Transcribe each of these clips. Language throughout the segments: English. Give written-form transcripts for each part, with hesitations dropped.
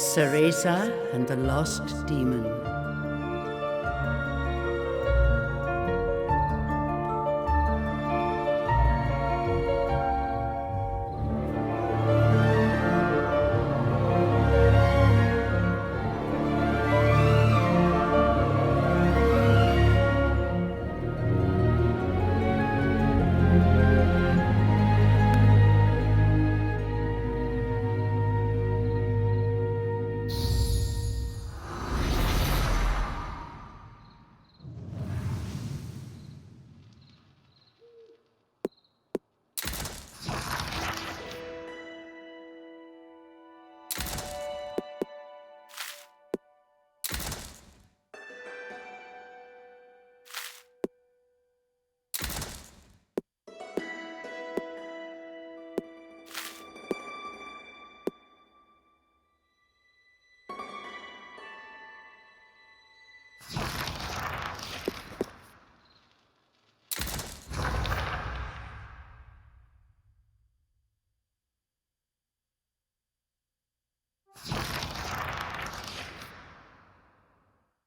Cereza and the Lost Demon.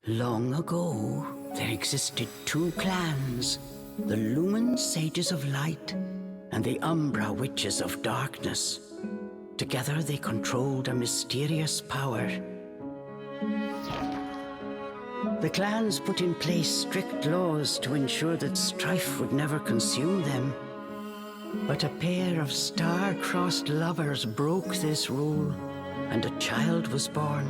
Long ago, there existed two clans, the Lumen Sages of Light and the Umbra Witches of Darkness. Together they controlled a mysterious power. The clans put in place strict laws to ensure that strife would never consume them. But a pair of star-crossed lovers broke this rule, and a child was born,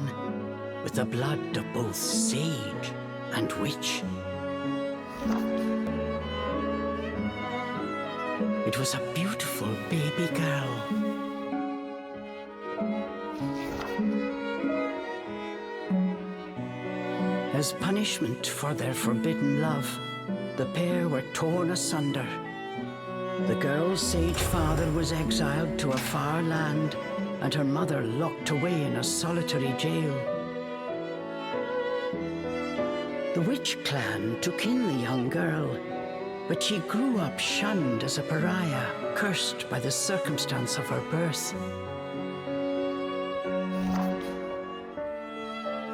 with the blood of both sage and witch. It was a beautiful baby girl. As punishment for their forbidden love, the pair were torn asunder. The girl's sage father was exiled to a far land, and her mother locked away in a solitary jail. The witch clan took in the young girl, but she grew up shunned as a pariah, cursed by the circumstance of her birth.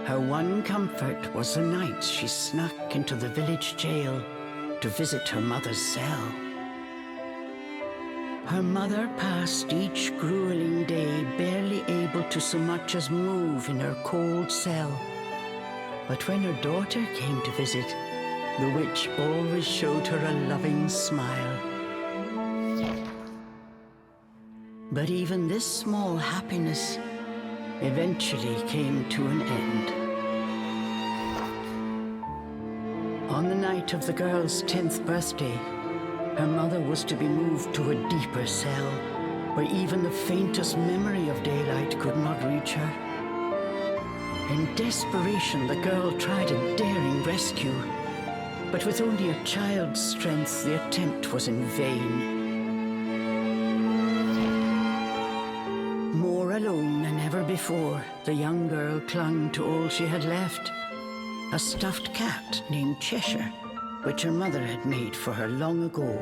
Her one comfort was the nights she snuck into the village jail to visit her mother's cell. Her mother passed each grueling day barely able to so much as move in her cold cell. But when her daughter came to visit, the witch always showed her a loving smile. But even this small happiness eventually came to an end. On the night of the girl's 10th birthday, her mother was to be moved to a deeper cell, where even the faintest memory of daylight could not reach her. In desperation, the girl tried a daring rescue, but with only a child's strength, the attempt was in vain. More alone than ever before, the young girl clung to all she had left, a stuffed cat named Cheshire, which her mother had made for her long ago.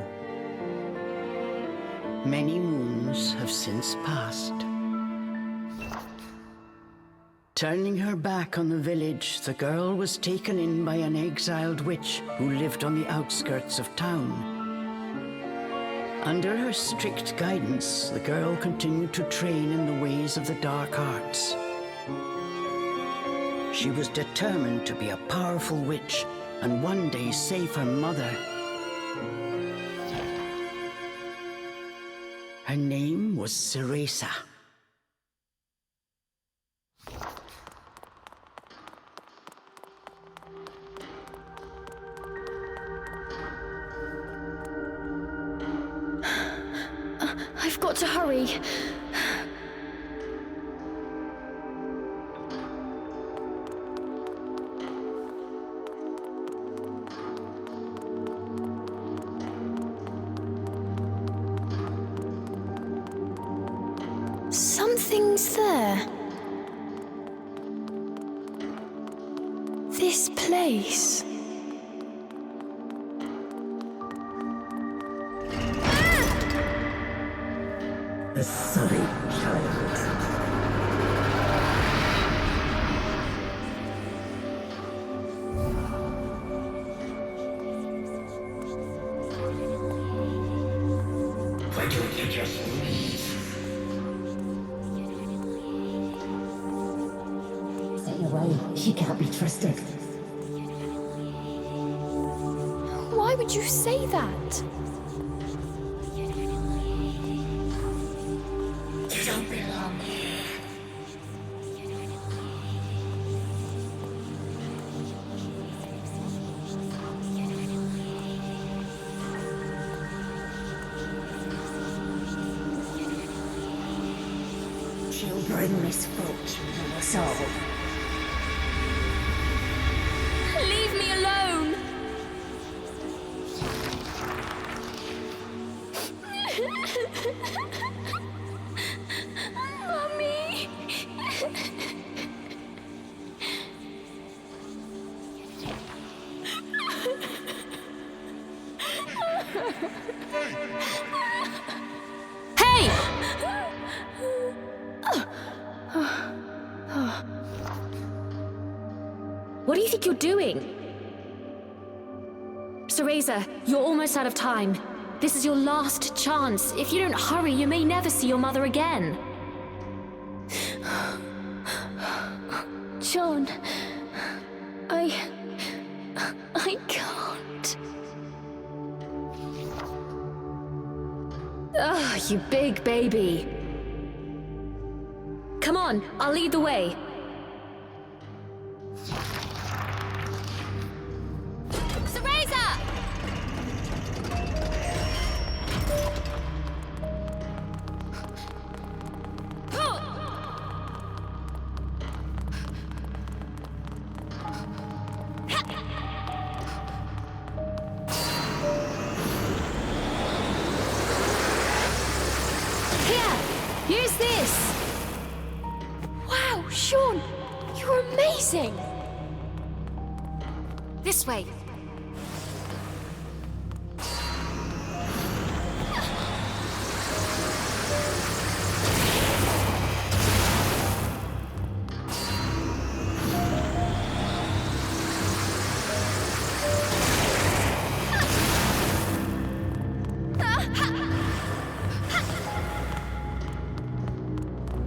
Many moons have since passed. Turning her back on the village, the girl was taken in by an exiled witch who lived on the outskirts of town. Under her strict guidance, the girl continued to train in the ways of the dark arts. She was determined to be a powerful witch and one day save her mother. Her name was Cereza. I've got to hurry. Something's there. This place. A sorry child. He can't be trusted. Why would you say that? You don't belong here. She'll bring misfortune to us all. Leave me alone! Mummy! Hey! What do you think you're doing? Cereza, you're almost out of time. This is your last chance. If you don't hurry, you may never see your mother again. John, I can't. Ugh, you big baby. Come on, I'll lead the way. Cereza! Use this! Wow, Sean! You're amazing! This way.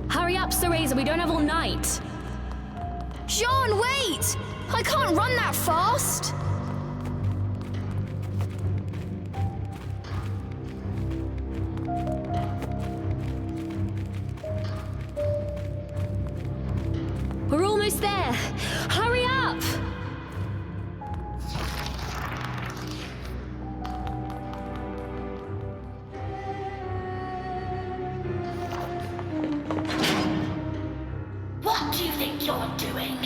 Hurry up, Cereza, we don't have all night. John, wait! I can't run that fast! We're almost there! Hurry up! What do you think you're doing?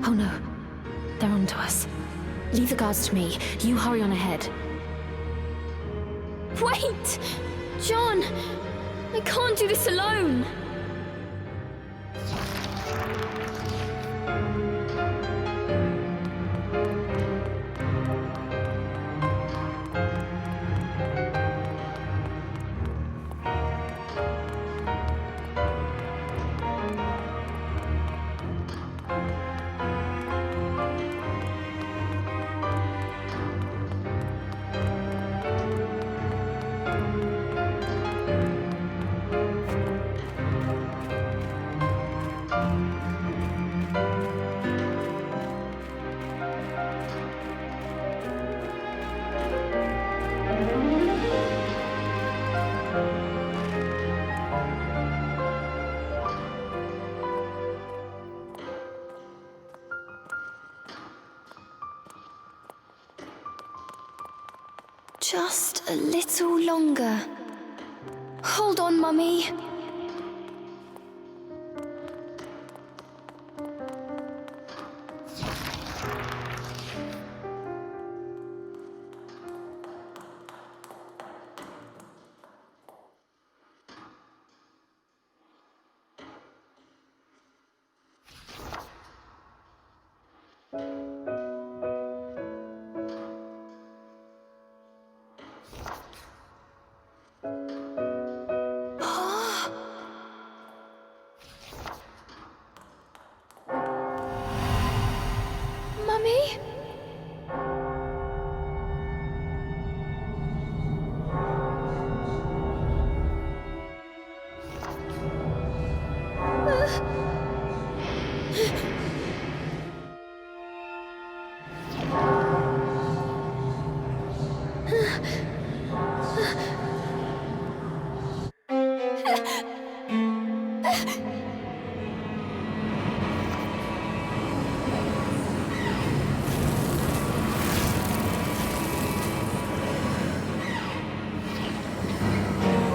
Oh no, they're onto us. Leave the guards to me. You hurry on ahead. Wait! John! I can't do this alone! Just a little longer. Hold on, Mummy.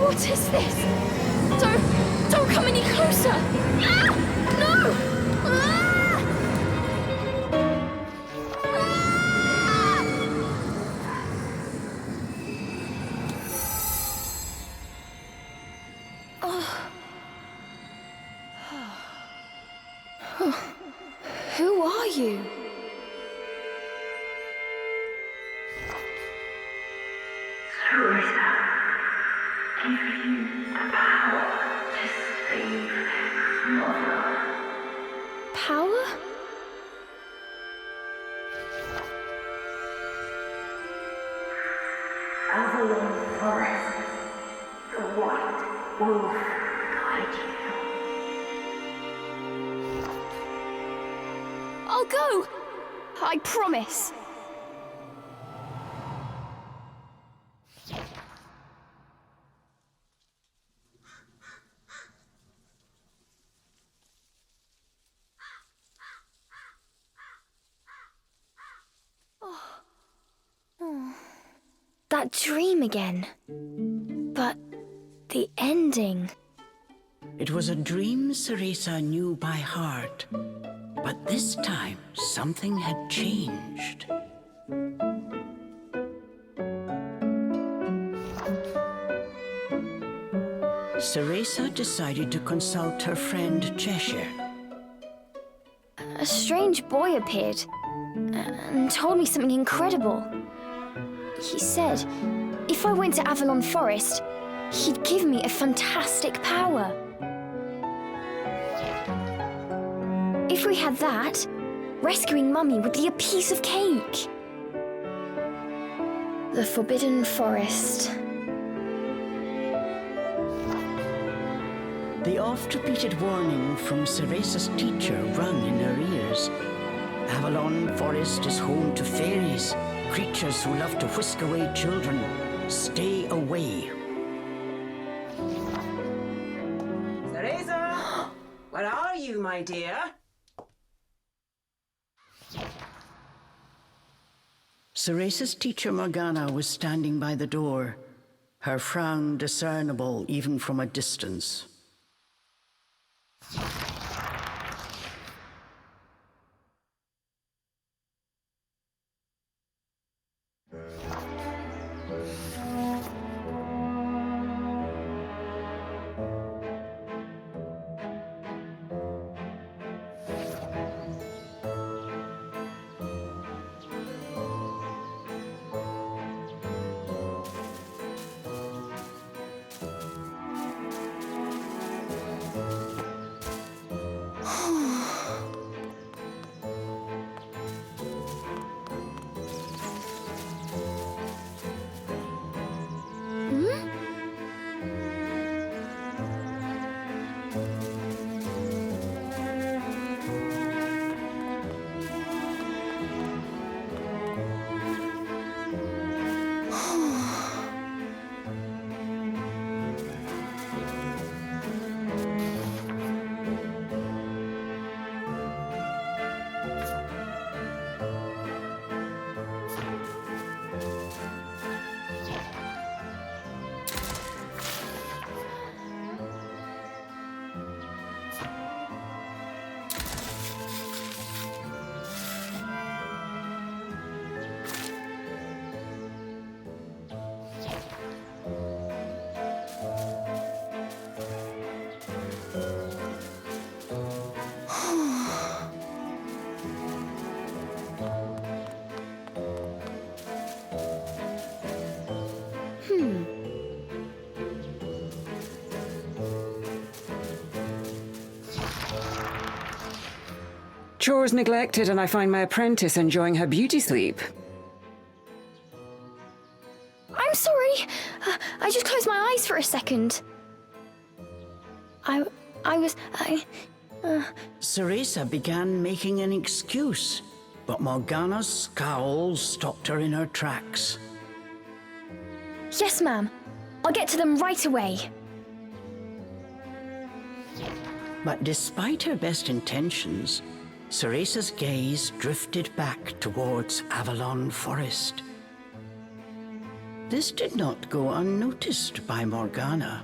What is this? Don't come any closer! Ah! No! Ah! Ah! Who are you? Cereza, give you the power to save Mother. Power? Avalon Forest, the White Wolf guide you. I'll go! I promise. That dream again. But the ending. It was a dream Cereza knew by heart, but this time something had changed. Cereza decided to consult her friend Cheshire. A strange boy appeared and told me something incredible. He said if I went to Avalon Forest, he'd give me a fantastic power. If we had that, rescuing Mummy would be a piece of cake. The Forbidden Forest. The oft-repeated warning from Cereza's teacher rung in her ears. Avalon Forest is home to fairies, creatures who love to whisk away children. Stay away. Cereza! Where are you, my dear? Cereza's teacher Morgana was standing by the door, her frown discernible even from a distance. Chores neglected, and I find my apprentice enjoying her beauty sleep. I'm sorry. I just closed my eyes for a second. Cereza began making an excuse, but Morgana's scowl stopped her in her tracks. Yes, ma'am. I'll get to them right away. But despite her best intentions, Cereza's gaze drifted back towards Avalon Forest. This did not go unnoticed by Morgana.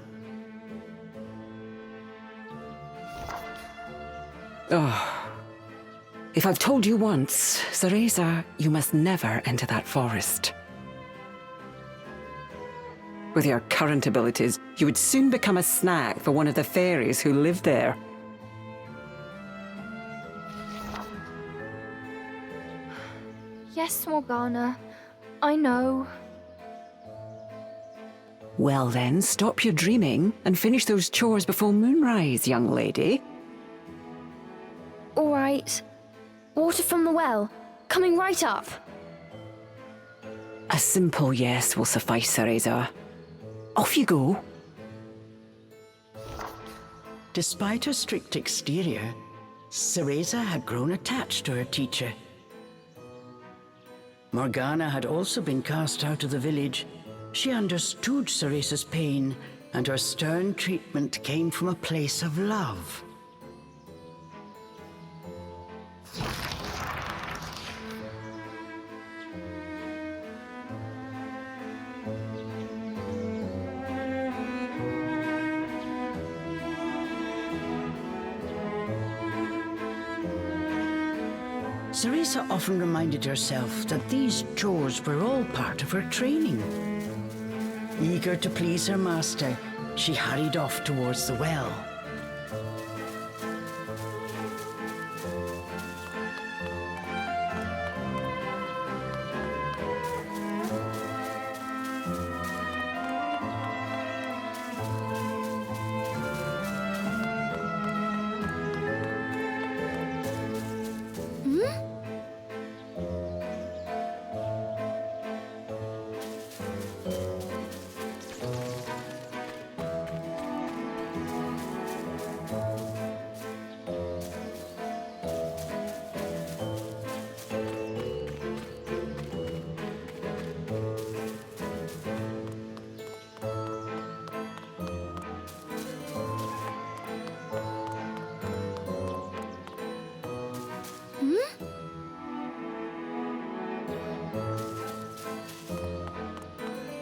If I've told you once, Cereza, you must never enter that forest. With your current abilities, you would soon become a snack for one of the fairies who live there. Yes, Morgana. I know. Well then, stop your dreaming and finish those chores before moonrise, young lady. All right. Water from the well. Coming right up. A simple yes will suffice, Cereza. Off you go. Despite her strict exterior, Cereza had grown attached to her teacher. Morgana had also been cast out of the village. She understood Cereza's pain, and her stern treatment came from a place of love. Cereza often reminded herself that these chores were all part of her training. Eager to please her master, she hurried off towards the well.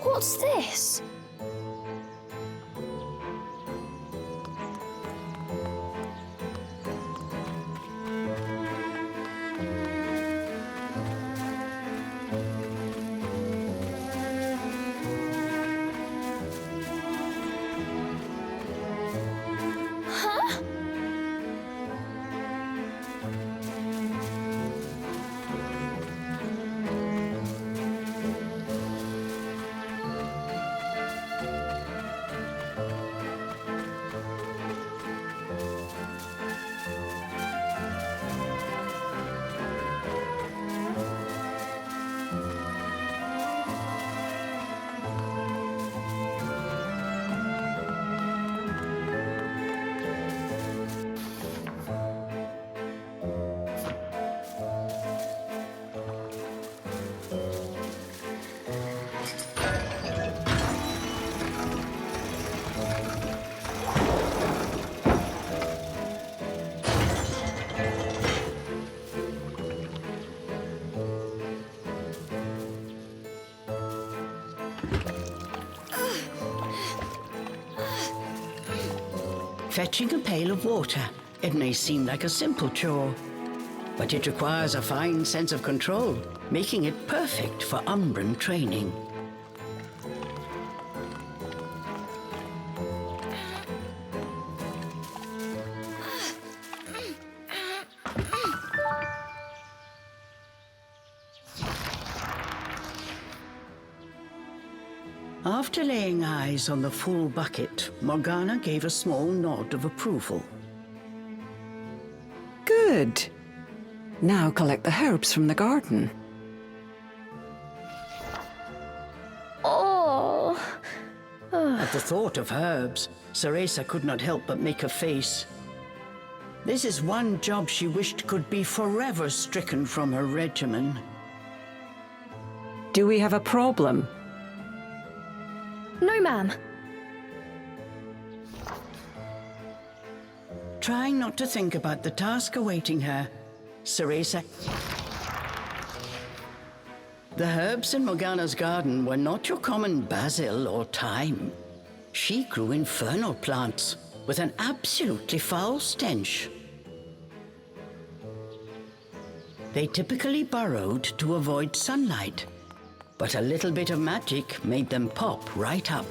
What's this? Huh? Fetching a pail of water. It may seem like a simple chore, but it requires a fine sense of control, making it perfect for Umbran training. After laying eyes on the full bucket, Morgana gave a small nod of approval. Good. Now collect the herbs from the garden. Oh. At the thought of herbs, Cereza could not help but make a face. This is one job she wished could be forever stricken from her regimen. Do we have a problem? No, ma'am. Trying not to think about the task awaiting her, Cereza. The herbs in Morgana's garden were not your common basil or thyme. She grew infernal plants with an absolutely foul stench. They typically burrowed to avoid sunlight, but a little bit of magic made them pop right up.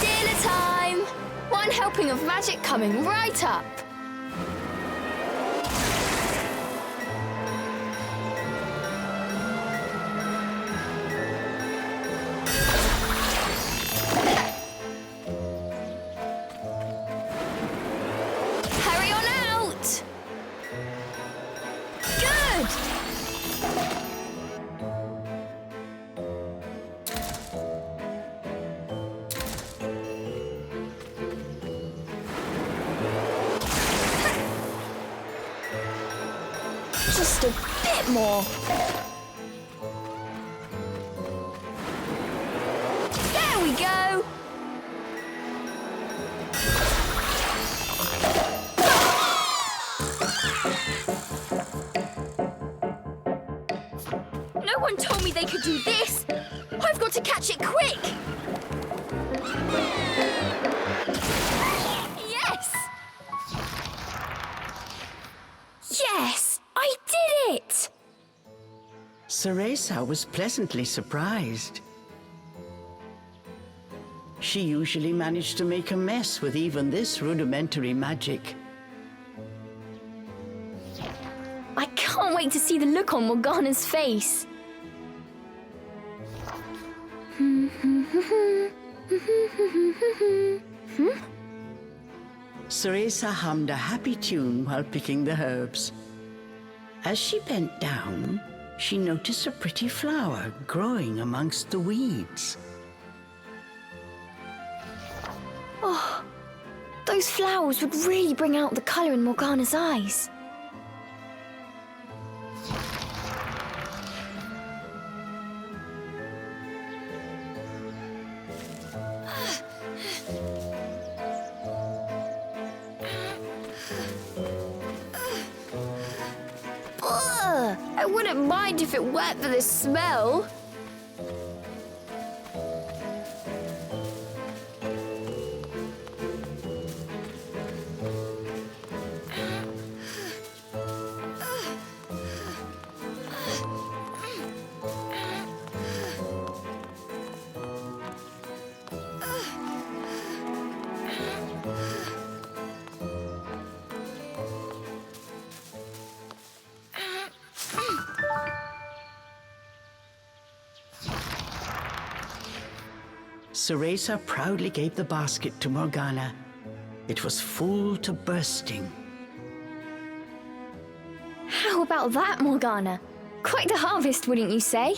Dinner time! One helping of magic coming right up. Hurry on out! Good! Just a bit more. There we go. No one told me they could do this. I've got to catch it quick. Yes! Yes! I did it! Cereza was pleasantly surprised. She usually managed to make a mess with even this rudimentary magic. I can't wait to see the look on Morgana's face. Cereza hummed a happy tune while picking the herbs. As she bent down, she noticed a pretty flower growing amongst the weeds. Those flowers would really bring out the colour in Morgana's eyes. Ugh, I wouldn't mind if it weren't for the smell. Cereza proudly gave the basket to Morgana. It was full to bursting. How about that, Morgana? Quite the harvest, wouldn't you say?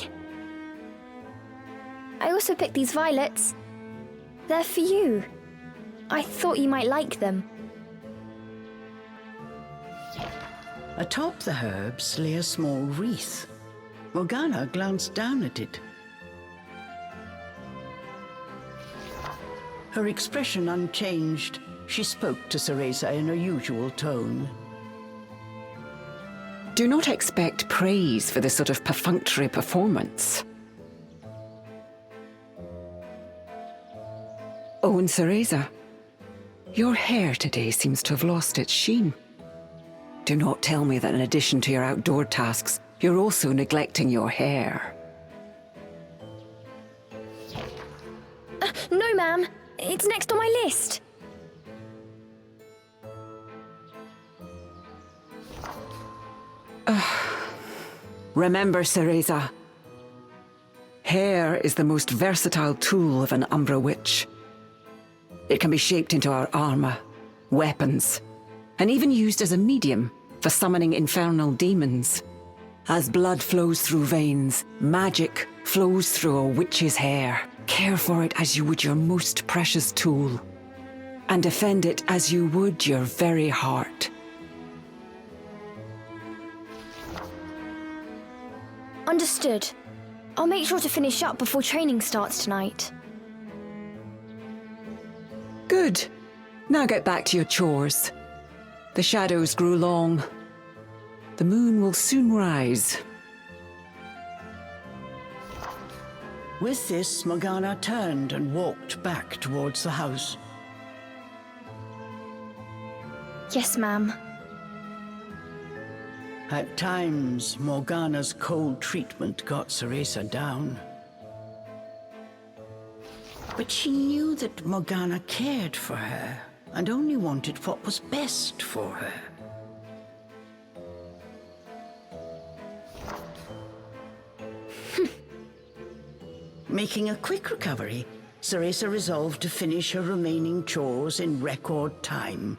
I also picked these violets. They're for you. I thought you might like them. Atop the herbs lay a small wreath. Morgana glanced down at it. Her expression unchanged, she spoke to Cereza in her usual tone. Do not expect praise for this sort of perfunctory performance. Oh, and Cereza, Your hair today seems to have lost its sheen. Do not tell me that in addition to your outdoor tasks, you're also neglecting your hair. No, ma'am. It's next on my list. Remember, Cereza, hair is the most versatile tool of an Umbra witch. It can be shaped into our armor, weapons, and even used as a medium for summoning infernal demons. As blood flows through veins, magic flows through a witch's hair. Care for it as you would your most precious tool, and defend it as you would your very heart. Understood. I'll make sure to finish up before training starts tonight. Good. Now get back to your chores. The shadows grew long. The moon will soon rise. With this, Morgana turned and walked back towards the house. Yes, ma'am. At times, Morgana's cold treatment got Cereza down. But she knew that Morgana cared for her and only wanted what was best for her. Making a quick recovery, Cereza resolved to finish her remaining chores in record time.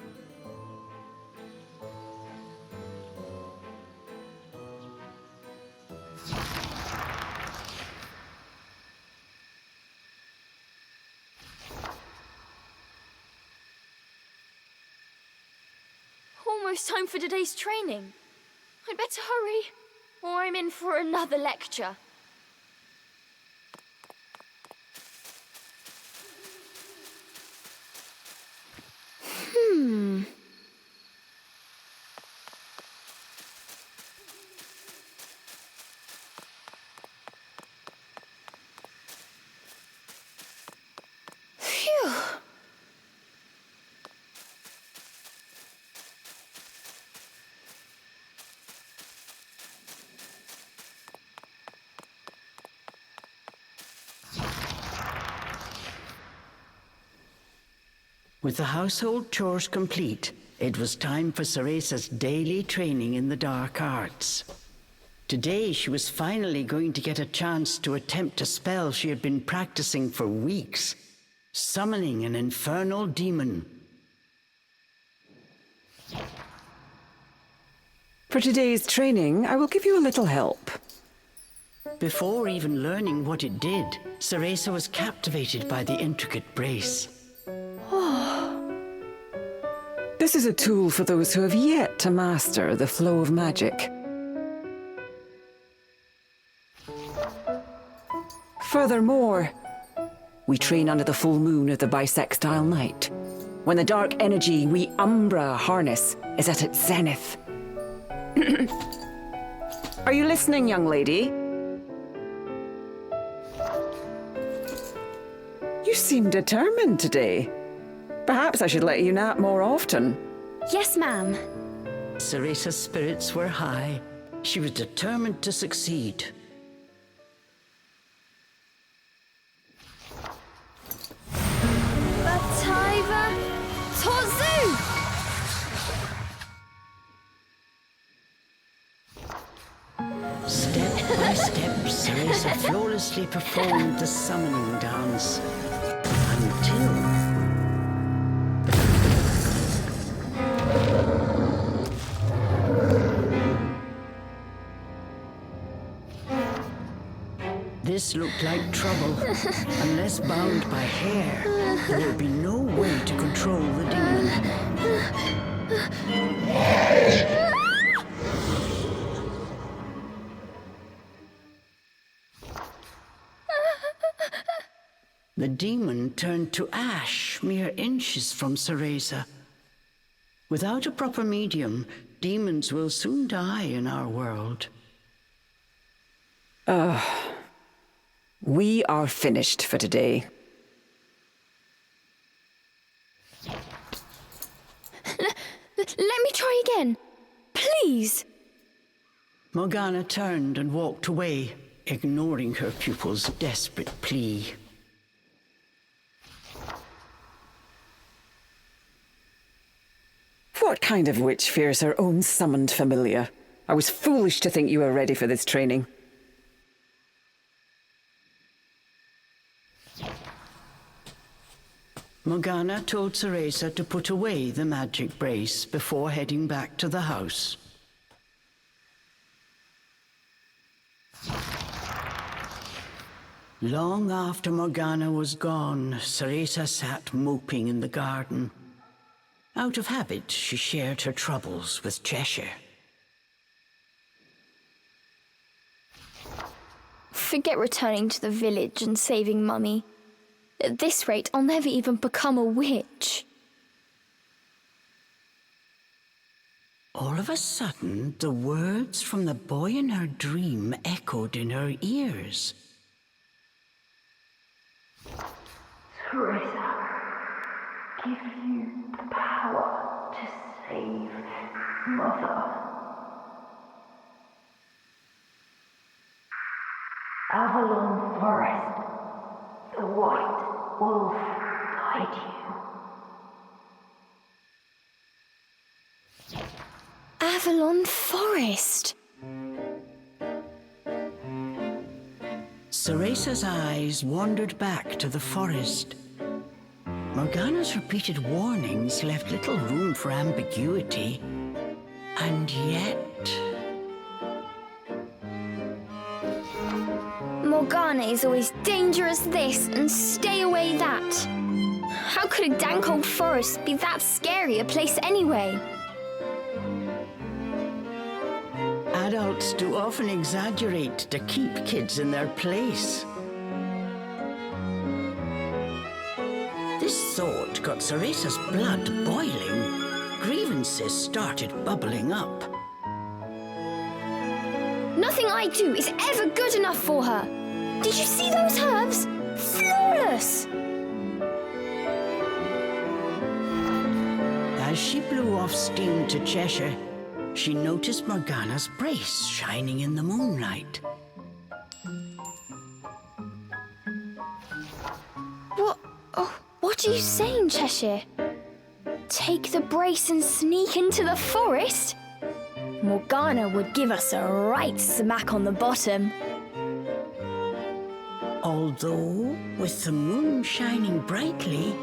Almost time for today's training. I'd better hurry, or I'm in for another lecture. Phew. With the household chores complete, it was time for Cereza's daily training in the dark arts. Today, she was finally going to get a chance to attempt a spell she had been practicing for weeks, summoning an infernal demon. For today's training, I will give you a little help. Before even learning what it did, Cereza was captivated by the intricate brace. This is a tool for those who have yet to master the flow of magic. Furthermore, we train under the full moon of the bisextile night, when the dark energy we Umbra harness is at its zenith. Are you listening, young lady? You seem determined today. Perhaps I should let you nap more often. Yes, ma'am. Cereza's spirits were high. She was determined to succeed. Bataiva Tozu! Step by step, Cereza flawlessly performed the summoning dance until... This looked like trouble. Unless bound by hair, there would be no way to control the demon. The demon turned to ash mere inches from Cereza. Without a proper medium, demons will soon die in our world. We are finished for today. Let me try again. Please. Morgana turned and walked away, ignoring her pupil's desperate plea. What kind of witch fears her own summoned familiar? I was foolish to think you were ready for this training. Morgana told Cereza to put away the magic brace before heading back to the house. Long after Morgana was gone, Cereza sat moping in the garden. Out of habit, she shared her troubles with Cheshire. Forget returning to the village and saving Mummy. At this rate, I'll never even become a witch. All of a sudden, the words from the boy in her dream echoed in her ears. Cereza, give you the power to save Mother. Avalon Forest, the White Wolf guide you. Avalon Forest. Cereza's eyes wandered back to the forest. Morgana's repeated warnings left little room for ambiguity. And yet... Morgana is always dangerous this and stay away that. How could a dank old forest be that scary a place anyway? Adults do often exaggerate to keep kids in their place. This thought got Cereza's blood boiling. Grievances started bubbling up. Nothing I do is ever good enough for her. Did you see those herbs? Flawless! As she blew off steam to Cheshire, she noticed Morgana's brace shining in the moonlight. What are you saying, Cheshire? Take the brace and sneak into the forest? Morgana would give us a right smack on the bottom. Although, with the moon shining brightly,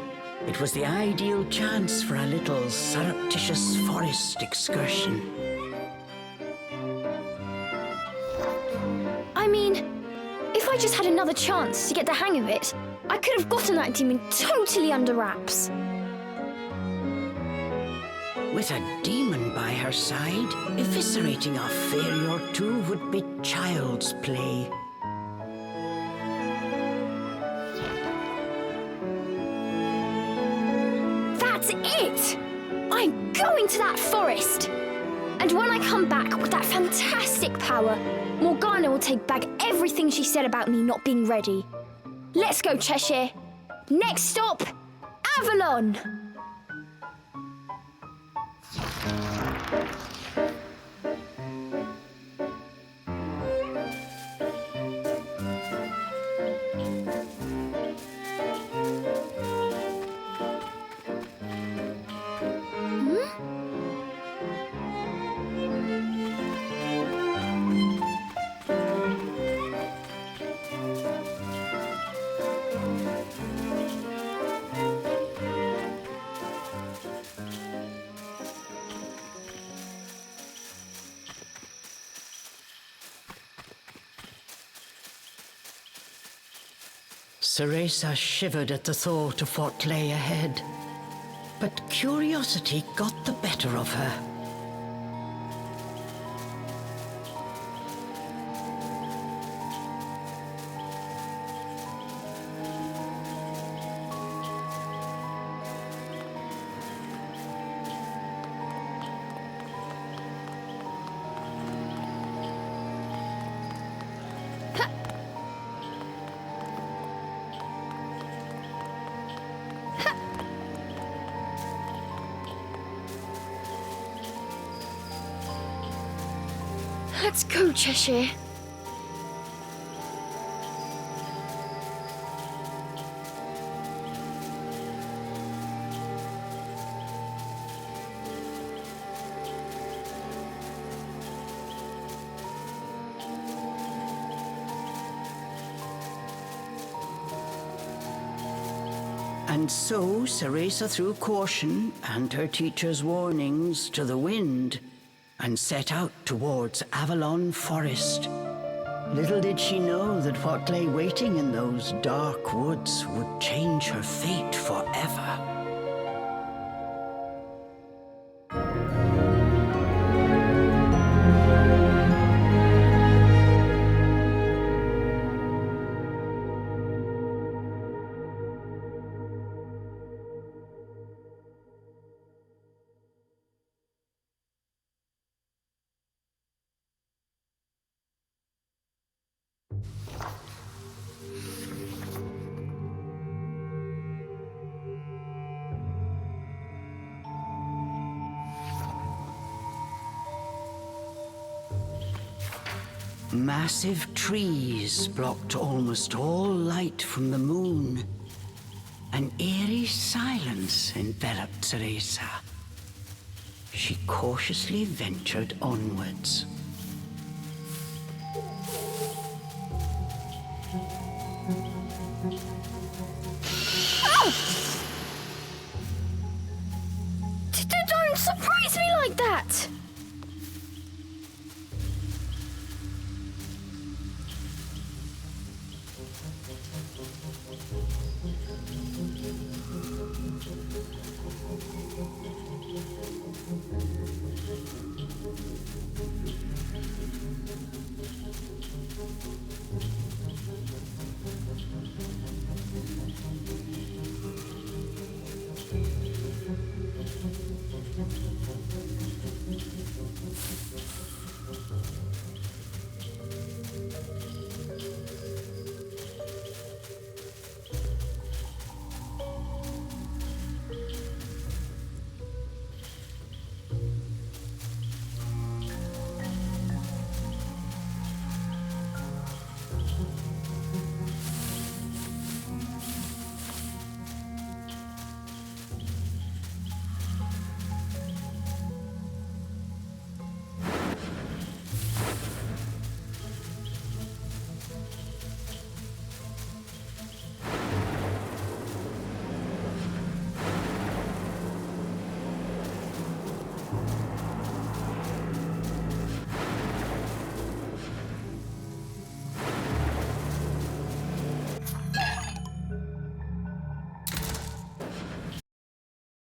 it was the ideal chance for a little surreptitious forest excursion. I mean, if I just had another chance to get the hang of it, I could have gotten that demon totally under wraps. With a demon by her side, eviscerating a fairy or two would be child's play. That's it! I'm going to that forest! And when I come back with that fantastic power, Morgana will take back everything she said about me not being ready. Let's go, Cheshire. Next stop, Avalon! Cereza shivered at the thought of what lay ahead, but curiosity got the better of her. Let's go, Cheshire. And so Cereza threw caution and her teacher's warnings to the wind and set out towards Avalon Forest. Little did she know that what lay waiting in those dark woods would change her fate forever. Massive trees blocked almost all light from the moon. An eerie silence enveloped Cereza. She cautiously ventured onwards. Don't surprise me like that!